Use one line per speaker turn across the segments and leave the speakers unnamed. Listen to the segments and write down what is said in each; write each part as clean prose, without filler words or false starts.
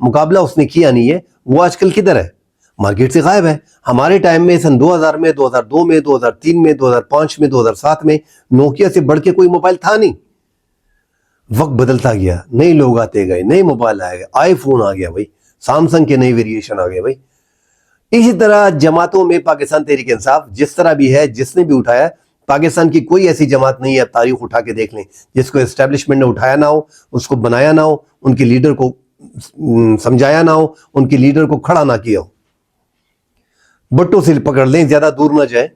مقابلہ اس نے کیا نہیں ہے، وہ آج کل کدھر ہے؟ مارکیٹ سے غائب ہے۔ ہمارے ٹائم میں سن 2000 میں، 2002 میں، 2003 میں، 2005 میں، 2007 میں نوکیا سے بڑھ کے کوئی موبائل تھا نہیں۔ وقت بدلتا گیا، نئے لوگ آتے گئے، نئے موبائل آئے گئے، آئی فون آ گیا بھائی، سامسنگ کے نئے ویریشن آ گئے بھائی۔ اسی طرح جماعتوں میں پاکستان تحریک انصاف جس طرح بھی ہے، جس نے بھی اٹھایا، پاکستان کی کوئی ایسی جماعت نہیں ہے، اب تاریخ اٹھا کے دیکھ لیں، جس کو اسٹیبلشمنٹ نے اٹھایا نہ ہو، اس کو بنایا نہ ہو، ان کے لیڈر کو سمجھایا نہ ہو، ان کے لیڈر کو کھڑا نہ کیا ہو۔ بٹو سے پکڑ لیں، زیادہ دور نہ جائیں۔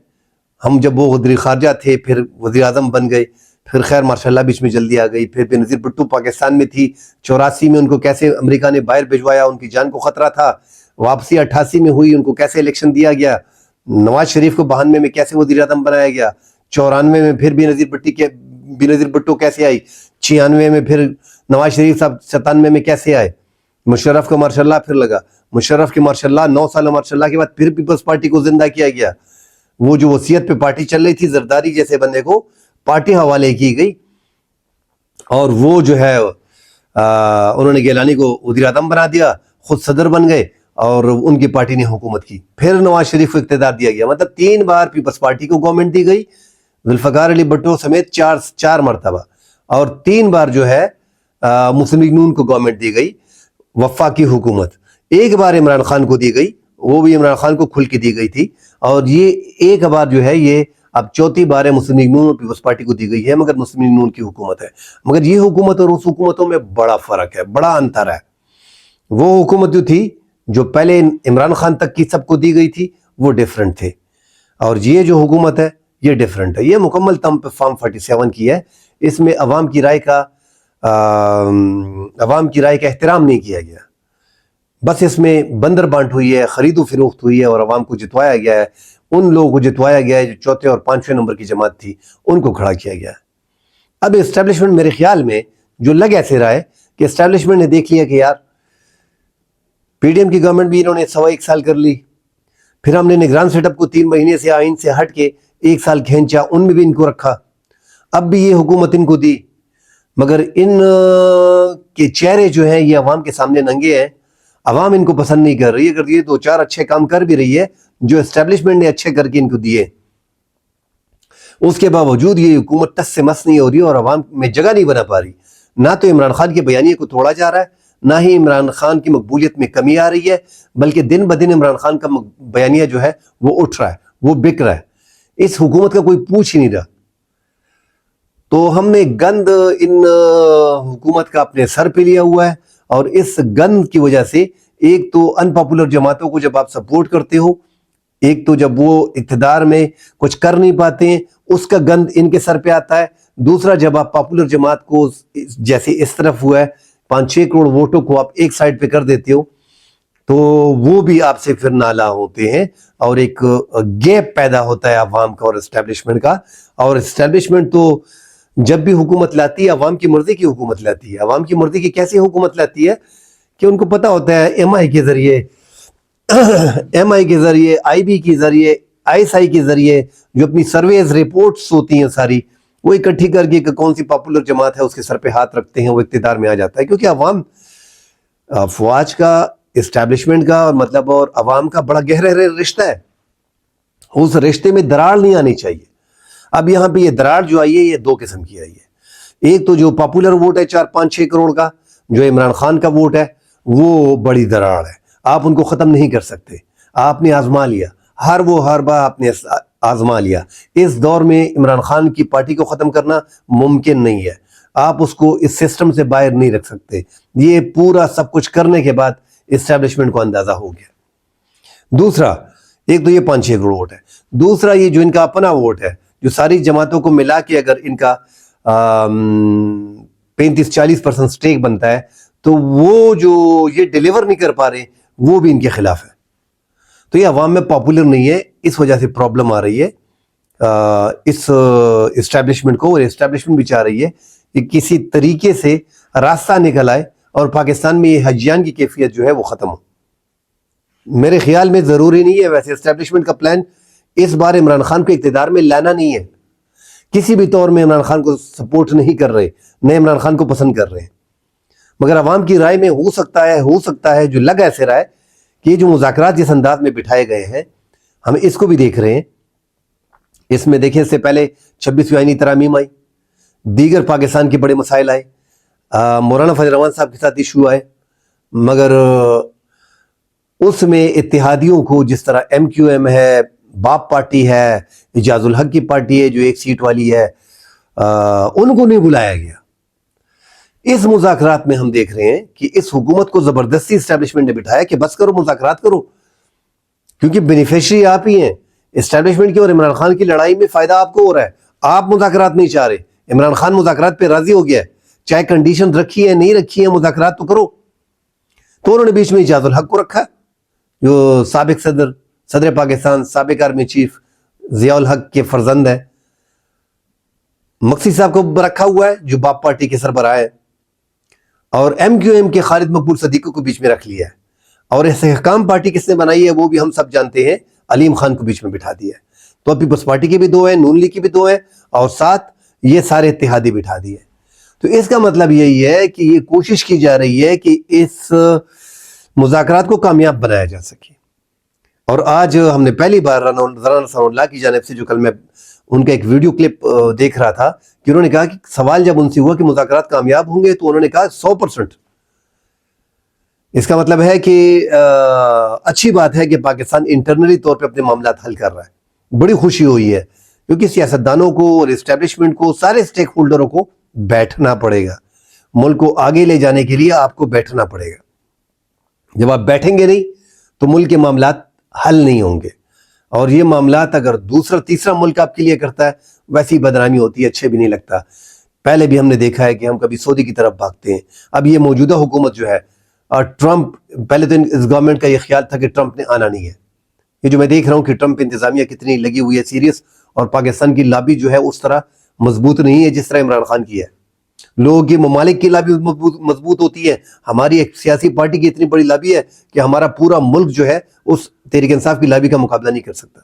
ہم جب وہ وزیر خارجہ تھے، پھر وزیر اعظم بن گئے، پھر خیر ماشاءاللہ بیچ میں جلدی آ گئی، پھر بے نظیر بٹو پاکستان میں تھی، 84 میں ان کو کیسے امریکہ نے باہر بھجوایا، ان کی جان کو خطرہ تھا، واپسی 88 میں ہوئی، ان کو کیسے الیکشن دیا گیا، نواز شریف کو 92 میں کیسے وزیر اعظم بنایا گیا، 94 میں پھر بے نظیر بٹو کیسے آئی، 96 میں پھر نواز شریف صاحب 97 میں کیسے آئے، مشرف کو ماشاءاللہ پھر لگا، مشرف کے ماشاءاللہ 9 سال ماشاءاللہ کے بعد پھر پیپلز پارٹی کو زندہ کیا گیا۔ وہ جو وصیت پہ پارٹی چل رہی تھی، زرداری جیسے بندے کو پارٹی حوالے کی گئی، اور وہ جو ہے انہوں نے گیلانی کو وزیر اعظم بنا دیا، خود صدر بن گئے، اور ان کی پارٹی نے حکومت کی۔ پھر نواز شریف کو اقتدار دیا گیا، مطلب 3 بار پیپلز پارٹی کو گورنمنٹ دی گئی، ذوالفقار علی بھٹو سمیت 4 مرتبہ، اور 3 بار جو ہے مسلم لیگ نون کو گورنمنٹ دی گئی، وفاقی حکومت۔ ایک بار عمران خان کو دی گئی، وہ بھی عمران خان کو کھل کے دی گئی تھی، اور یہ ایک بار جو ہے یہ اب 4تھی بار ہے مسلم لیگ نون اور پیپلز پارٹی کو دی گئی ہے، مگر مسلم لیگ نون کی حکومت ہے۔ مگر یہ حکومت اور اس حکومتوں میں بڑا فرق ہے، بڑا انتر ہے۔ وہ حکومت جو تھی، جو پہلے عمران خان تک کی سب کو دی گئی تھی، وہ ڈیفرنٹ تھے، اور یہ جو حکومت ہے یہ ڈیفرنٹ ہے۔ یہ مکمل طم پہ فارم 47 کی ہے، اس میں عوام کی رائے کا احترام نہیں کیا گیا، بس اس میں بندر بانٹ ہوئی ہے، خرید و فروخت ہوئی ہے، اور عوام کو جتوایا گیا ہے۔ ان لوگوں کو جتوایا گیا ہے جو 4تھے اور 5ویں نمبر کی جماعت تھی، ان کو کھڑا کیا گیا ہے۔ اب اسٹیبلشمنٹ میرے خیال میں جو لگ ایسے رہا ہے کہ اسٹیبلشمنٹ نے دیکھ لیا کہ یار پی ڈی ایم کی گورنمنٹ بھی انہوں نے 1.25 سال کر لی، پھر ہم نے نگران سیٹ اپ کو 3 مہینے سے آئین سے ہٹ کے 1 سال کھینچا، ان میں بھی ان کو رکھا، اب بھی یہ حکومت ان کو دی، مگر ان کے چہرے جو ہیں یہ عوام کے سامنے ننگے ہیں۔ عوام ان کو پسند نہیں کر رہی ہے، اگر یہ 2-4 اچھے کام کر بھی رہی ہے جو اسٹیبلشمنٹ نے اچھے کر کے ان کو دیے، اس کے باوجود یہ حکومت ٹس سے مس نہیں ہو رہی اور عوام میں جگہ نہیں بنا پا رہی۔ نہ تو عمران خان کے بیانیے کو توڑا جا رہا ہے، نہ ہی عمران خان کی مقبولیت میں کمی آ رہی ہے، بلکہ دن بدن عمران خان کا بیانیہ جو ہے وہ اٹھ رہا ہے، وہ بک رہا ہے، اس حکومت کا کوئی پوچھ ہی نہیں رہا۔ تو ہم نے گند ان حکومت کا اپنے سر پہ لیا ہوا ہے، اور اس گند کی وجہ سے ایک تو ان پاپولر جماعتوں کو جب آپ سپورٹ کرتے ہو، ایک تو جب وہ اقتدار میں کچھ کر نہیں پاتے ہیں اس کا گند ان کے سر پہ آتا ہے، دوسرا جب آپ پاپولر جماعت کو جیسے اس طرف ہوا ہے 5-6 کروڑ ووٹوں کو آپ ایک سائڈ پہ کر دیتے ہو تو وہ بھی آپ سے پھر نالا ہوتے ہیں، اور ایک گیپ پیدا ہوتا ہے عوام کا اور اسٹیبلشمنٹ کا۔ اور اسٹیبلشمنٹ تو جب بھی حکومت لاتی ہے عوام کی مرضی کی حکومت لاتی ہے۔ عوام کی مرضی کی کیسی حکومت لاتی ہے کہ ان کو پتہ ہوتا ہے ایم آئی کے ذریعے آئی بی کے ذریعے آئی ایس آئی کے ذریعے جو اپنی سرویز رپورٹس ہوتی ہیں ساری وہ اکٹھی کر کے کہ کون سی پاپولر جماعت ہے اس کے سر پہ ہاتھ رکھتے ہیں، وہ اقتدار میں آ جاتا ہے، کیونکہ عوام فواج کا اسٹیبلشمنٹ کا مطلب اور عوام کا بڑا گہرا رشتہ ہے، اس رشتے میں دراڑ نہیں آنی چاہیے۔ اب یہاں پہ یہ دراڑ جو آئی ہے یہ 2 قسم کی آئی ہے، ایک تو جو پاپولر ووٹ ہے 4-5-6 کروڑ کا، جو عمران خان کا ووٹ ہے وہ بڑی دراڑ ہے، آپ ان کو ختم نہیں کر سکتے، آپ نے آزما لیا، ہر بار آپ نے آزما لیا، اس دور میں عمران خان کی پارٹی کو ختم کرنا ممکن نہیں ہے، آپ اس کو اس سسٹم سے باہر نہیں رکھ سکتے۔ یہ پورا سب کچھ کرنے کے بعد اسٹیبلشمنٹ کو اندازہ ہو گیا۔ دوسرا، ایک تو یہ 5-6 کروڑ ووٹ ہے، دوسرا یہ جو ان کا اپنا ووٹ ہے جو ساری جماعتوں کو ملا کے اگر ان کا 35-40% سٹیک بنتا ہے تو وہ جو یہ ڈیلیور نہیں کر پا رہے وہ بھی ان کے خلاف ہے، تو یہ عوام میں پاپولر نہیں ہے، اس وجہ سے پرابلم آ رہی ہے اس اسٹیبلشمنٹ کو، اور اسٹیبلشمنٹ بھی چاہ رہی ہے کہ کسی طریقے سے راستہ نکل آئے اور پاکستان میں یہ حجیان کی کیفیت جو ہے وہ ختم ہو۔ میرے خیال میں ضروری نہیں ہے، ویسے اسٹیبلشمنٹ کا پلان اس بار عمران خان کو اقتدار میں لانا نہیں ہے، کسی بھی طور میں عمران خان کو سپورٹ نہیں کر رہے، نہ عمران خان کو پسند کر رہے ہیں، مگر عوام کی رائے میں ہو سکتا ہے جو لگ ایسے رہا ہے کہ یہ جو مذاکرات جس انداز میں بٹھائے گئے ہیں ہم اس کو بھی دیکھ رہے ہیں. اس میں دیکھیں اس سے پہلے 26ویں آئینی ترامیم آئی, دیگر پاکستان کے بڑے مسائل آئے, مولانا فضل الرحمان صاحب کے ساتھ ایشو آئے, مگر اس میں اتحادیوں کو جس طرح ایم کیو ایم ہے, باپ پارٹی ہے, اعجاز الحق کی پارٹی ہے جو ایک سیٹ والی ہے, ان کو نہیں بلایا گیا. اس مذاکرات میں ہم دیکھ رہے ہیں کہ اس حکومت کو زبردستی اسٹیبلشمنٹ نے بٹھایا کہ بس کرو مذاکرات کرو, کیونکہ بینیفیشری آپ ہی ہیں اسٹیبلشمنٹ کی, اور عمران خان کی لڑائی میں فائدہ آپ کو ہو رہا ہے. آپ مذاکرات نہیں چاہ رہے, عمران خان مذاکرات پہ راضی ہو گیا ہے, چاہے کنڈیشن رکھی ہے نہیں رکھی ہے, مذاکرات تو کرو. تو انہوں نے بیچ میں اعجاز الحق کو رکھا جو سابق صدر پاکستان, سابق آرمی چیف ضیاء الحق کے فرزند ہے. مقصد صاحب کو رکھا ہوا ہے جو باپ پارٹی کے سربراہ ہے, اور ایم کیو ایم کے خالد مقبول صدیقی کو بیچ میں رکھ لیا ہے. اور استحکام پارٹی کس نے بنائی ہے وہ بھی ہم سب جانتے ہیں, علیم خان کو بیچ میں بٹھا دیا ہے. تو اب پیپلز پارٹی کے بھی دو ہیں, نون لیگ کی بھی دو ہیں, اور ساتھ یہ سارے اتحادی بٹھا دیے. تو اس کا مطلب یہی ہے کہ یہ کوشش کی جا رہی ہے کہ اس مذاکرات کو کامیاب بنایا جا سکے. اور آج ہم نے پہلی بار رانا نصر اللہ کی جانب سے جو کل میں ان کا ایک ویڈیو کلپ دیکھ رہا تھا کہ انہوں نے کہا کہ سوال جب ان سے ہوا کہ مذاکرات کامیاب ہوں گے تو انہوں نے کہا 100%. اس کا مطلب ہے کہ اچھی بات ہے کہ پاکستان انٹرنلی طور پہ اپنے معاملات حل کر رہا ہے. بڑی خوشی ہوئی ہے کیونکہ سیاستدانوں کو اور اسٹیبلشمنٹ کو, سارے سٹیک ہولڈروں کو بیٹھنا پڑے گا. ملک کو آگے لے جانے کے لیے آپ کو بیٹھنا پڑے گا. جب آپ بیٹھیں گے نہیں تو ملک کے معاملات حل نہیں ہوں گے, اور یہ معاملات اگر دوسرا تیسرا ملک آپ کے لیے کرتا ہے ویسی بدنامی ہوتی ہے, اچھے بھی نہیں لگتا. پہلے بھی ہم نے دیکھا ہے کہ ہم کبھی سعودی کی طرف بھاگتے ہیں. اب یہ موجودہ حکومت جو ہے, اور ٹرمپ, پہلے تو اس گورنمنٹ کا یہ خیال تھا کہ ٹرمپ نے آنا نہیں ہے. یہ جو میں دیکھ رہا ہوں کہ ٹرمپ انتظامیہ کتنی لگی ہوئی ہے سیریس, اور پاکستان کی لابی جو ہے اس طرح مضبوط نہیں ہے جس طرح عمران خان کی ہے. لوگوں کی ممالک کی لابی مضبوط ہوتی ہے, ہماری ایک سیاسی پارٹی کی اتنی بڑی لابی ہے کہ ہمارا پورا ملک جو ہے اس تحریک انصاف کی لابی کا مقابلہ نہیں کر سکتا.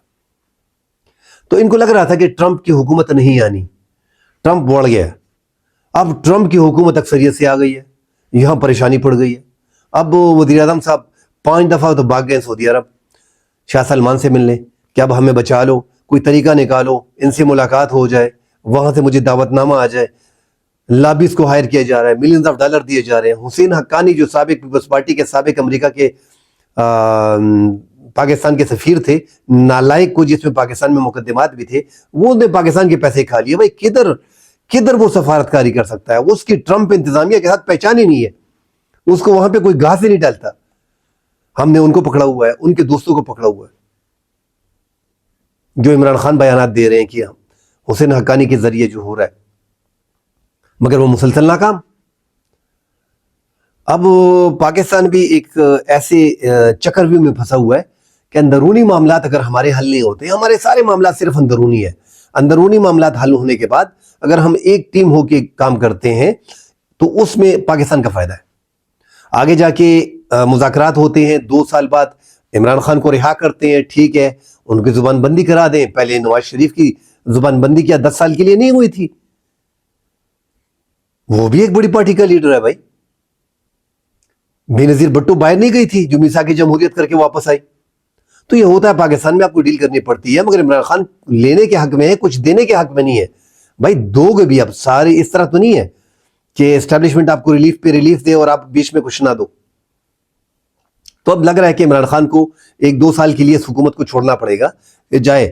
تو ان کو لگ رہا تھا کہ ٹرمپ کی حکومت نہیں آنی, ٹرمپ بڑھ گیا. اب ٹرمپ کی حکومت اکثریت سے آ گئی ہے, یہاں پریشانی پڑ گئی ہے. اب وزیر اعظم صاحب 5 دفعہ تو بھاگ گئے سعودی عرب شاہ سلمان سے ملنے کہ اب ہمیں بچا لو, کوئی طریقہ نکالو, ان سے ملاقات ہو جائے, وہاں سے مجھے دعوت نامہ آ جائے. لابیز کو ہائر کیا جا رہا ہے, ملینز آف ڈالر دیے جا رہے ہیں. حسین حقانی جو سابق پیپلز پارٹی کے, سابق امریکہ کے پاکستان کے سفیر تھے, نالائق کو جس میں پاکستان میں مقدمات بھی تھے, وہ نے پاکستان کے پیسے کھا لیے. بھائی کدھر وہ سفارتکاری کر سکتا ہے؟ اس کی ٹرمپ انتظامیہ کے ساتھ پہچان ہی نہیں ہے, اس کو وہاں پہ کوئی گھاس ہی نہیں ڈالتا. ہم نے ان کو پکڑا ہوا ہے, ان کے دوستوں کو پکڑا ہوا ہے جو عمران خان بیانات دے رہے ہیں کہ حسین حقانی کے ذریعے جو ہو رہا ہے, مگر وہ مسلسل ناکام. اب پاکستان بھی ایک ایسے چکرویو میں پھنسا ہوا ہے کہ اندرونی معاملات اگر ہمارے حل نہیں ہوتے, ہمارے سارے معاملات صرف اندرونی ہے, اندرونی معاملات حل ہونے کے بعد اگر ہم ایک ٹیم ہو کے کام کرتے ہیں تو اس میں پاکستان کا فائدہ ہے. آگے جا کے مذاکرات ہوتے ہیں, 2 سال بعد عمران خان کو رہا کرتے ہیں, ٹھیک ہے, ان کی زبان بندی کرا دیں. پہلے نواز شریف کی زبان بندی کیا 10 سال کے لیے نہیں ہوئی تھی, وہ بھی ایک بڑی پارٹی کا لیڈر ہے بھائی. بے نظیر بھٹو باہر نہیں گئی تھی جو میثاق جمہوریت کر کے واپس آئی. تو یہ ہوتا ہے پاکستان میں, آپ کو ڈیل کرنی پڑتی ہے, مگر عمران خان لینے کے حق میں ہے, کچھ دینے کے حق میں نہیں ہے. بھائی دو گے بھی, اب سارے اس طرح تو نہیں ہے کہ اسٹیبلشمنٹ آپ کو ریلیف پہ ریلیف دے اور آپ بیچ میں کچھ نہ دو. تو اب لگ رہا ہے کہ عمران خان کو 1-2 سال کے لیے اس حکومت کو چھوڑنا پڑے گا, جائے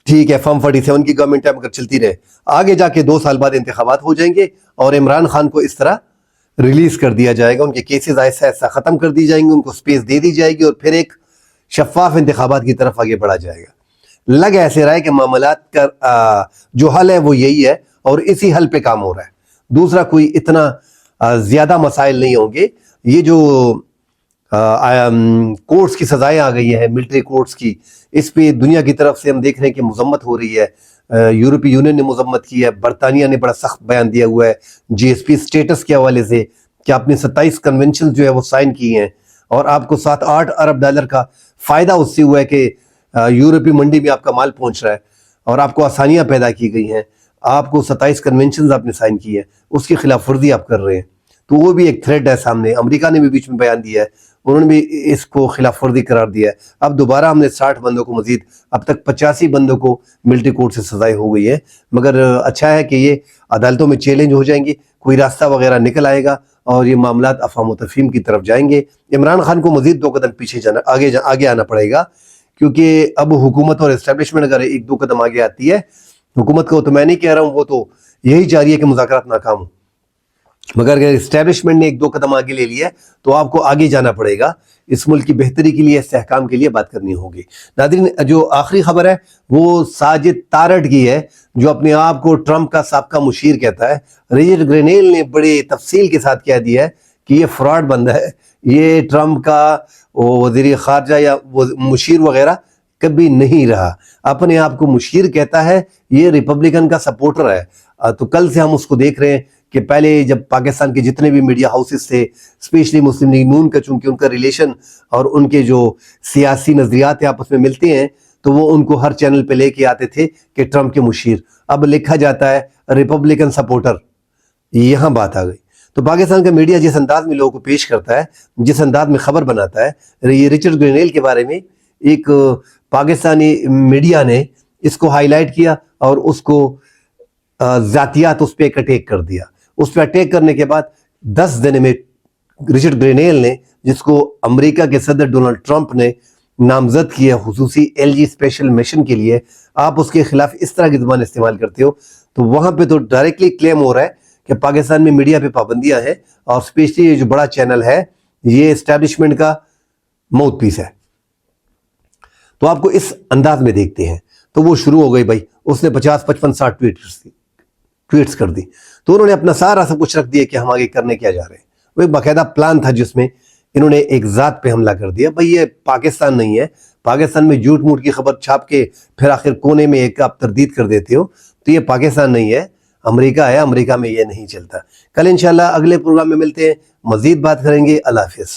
ٹھیک ہے, فارم 47 کی گورنمنٹ ہے مگر چلتی رہے. آگے جا کے 2 سال بعد انتخابات ہو جائیں گے اور عمران خان کو اس طرح ریلیز کر دیا جائے گا, ان کے کیسز ایسا ایسا ختم کر دی جائیں گے, ان کو سپیس دے دی جائے گی, اور پھر ایک شفاف انتخابات کی طرف آگے بڑھا جائے گا. لگ ایسے رہا ہے کہ معاملات کا جو حل ہے وہ یہی ہے, اور اسی حل پہ کام ہو رہا ہے. دوسرا کوئی اتنا زیادہ مسائل نہیں ہوں گے. یہ جو کورٹس کی سزائیں آ گئی ہیں, ملٹری کورٹس کی, اس پہ دنیا کی طرف سے ہم دیکھ رہے ہیں کہ مذمت ہو رہی ہے. یورپی یونین نے مذمت کی ہے, برطانیہ نے بڑا سخت بیان دیا ہوا ہے جی ایس پی اسٹیٹس کے حوالے سے کہ آپ نے 27 کنونشن جو ہے وہ سائن کی ہیں, اور آپ کو 7-8 ارب ڈالر کا فائدہ اس سے ہوا ہے کہ یورپی منڈی میں آپ کا مال پہنچ رہا ہے, اور آپ کو آسانیاں پیدا کی گئی ہیں. آپ کو 27 کنونشنز آپ نے سائن کی ہیں, اس کی خلاف ورزی آپ کر رہے ہیں. تو وہ بھی ایک تھریٹ ہے سامنے. امریکہ نے بھی بیچ میں بیان دیا ہے, انہوں نے بھی اس کو خلاف ورزی قرار دیا ہے. اب دوبارہ ہم نے 60 بندوں کو مزید, اب تک 85 بندوں کو ملٹری کورٹ سے سزائیں ہو گئی ہیں. مگر اچھا ہے کہ یہ عدالتوں میں چیلنج ہو جائیں گے, کوئی راستہ وغیرہ نکل آئے گا اور یہ معاملات افہام و تفہیم کی طرف جائیں گے. عمران خان کو مزید 2 قدم پیچھے آگے آنا پڑے گا, کیونکہ اب حکومت اور اسٹیبلشمنٹ اگر 1-2 قدم آگے آتی ہے, حکومت کو تو میں نہیں کہہ رہا ہوں, وہ تو یہی چاہ رہی ہے کہ مذاکرات ناکام ہوں, مگر اگر اسٹیبلشمنٹ نے 1-2 قدم آگے لے لیا تو آپ کو آگے جانا پڑے گا. اس ملک کی بہتری کے لیے, استحکام کے لیے بات کرنی ہوگی. ناظرین, جو آخری خبر ہے وہ ساجد تارڑ کی ہے, جو اپنے آپ کو ٹرمپ کا سابقہ مشیر کہتا ہے. رچرڈ گرینیل نے بڑے تفصیل کے ساتھ کہہ دیا ہے کہ یہ فراڈ بندہ ہے, یہ ٹرمپ کا وزیر خارجہ یا مشیر وغیرہ کبھی نہیں رہا, اپنے آپ کو مشیر کہتا ہے, یہ ریپبلکن کا سپورٹر ہے. تو کل سے ہم اس کو دیکھ رہے ہیں کہ پہلے جب پاکستان کے جتنے بھی میڈیا ہاؤسز تھے, اسپیشلی مسلم لیگ نون کا, چونکہ ان کا ریلیشن اور ان کے جو سیاسی نظریات آپس میں ملتے ہیں, تو وہ ان کو ہر چینل پہ لے کے آتے تھے کہ ٹرمپ کے مشیر. اب لکھا جاتا ہے ریپبلکن سپورٹر. یہاں بات آ گئی. تو پاکستان کا میڈیا جس انداز میں لوگوں کو پیش کرتا ہے, جس انداز میں خبر بناتا ہے, یہ رچرڈ گرینیل کے بارے میں ایک پاکستانی میڈیا نے اس کو ہائی لائٹ کیا اور اس کو ذاتیات اس پہ ایک اٹیک کر دیا. اس پہ اٹیک کرنے کے بعد 10 دن میں رچرڈ گرینیل نے, جس کو امریکہ کے صدر ڈونلڈ ٹرمپ نے نامزد کیا خصوصی LG اسپیشل مشن کے لیے, آپ اس کے خلاف اس طرح کی زبان استعمال کرتے ہو, تو وہاں پہ تو ڈائریکٹلی کلیم ہو رہا ہے کہ پاکستان میں میڈیا پہ پابندیاں ہیں, اور اسپیشلی یہ جو بڑا چینل ہے یہ اسٹیبلشمنٹ کا ماؤتھ پیس ہے. تو آپ کو اس انداز میں دیکھتے ہیں. تو وہ شروع ہو گئی بھائی, اس نے 50-55-60 ٹویٹس کر دی. تو انہوں نے اپنا سارا سب کچھ رکھ دیا کہ ہم آگے کرنے کیا جا رہے ہیں. وہ ایک باقاعدہ پلان تھا جس میں انہوں نے ایک ذات پہ حملہ کر دیا. بھائی یہ پاکستان نہیں ہے, پاکستان میں جھوٹ موٹ کی خبر چھاپ کے پھر آخر کونے میں ایک آپ تردید کر دیتے ہو, تو یہ پاکستان نہیں ہے, امریکہ ہے. امریکہ میں یہ نہیں چلتا. کل انشاءاللہ اگلے پروگرام میں ملتے ہیں, مزید بات کریں گے. اللہ حافظ.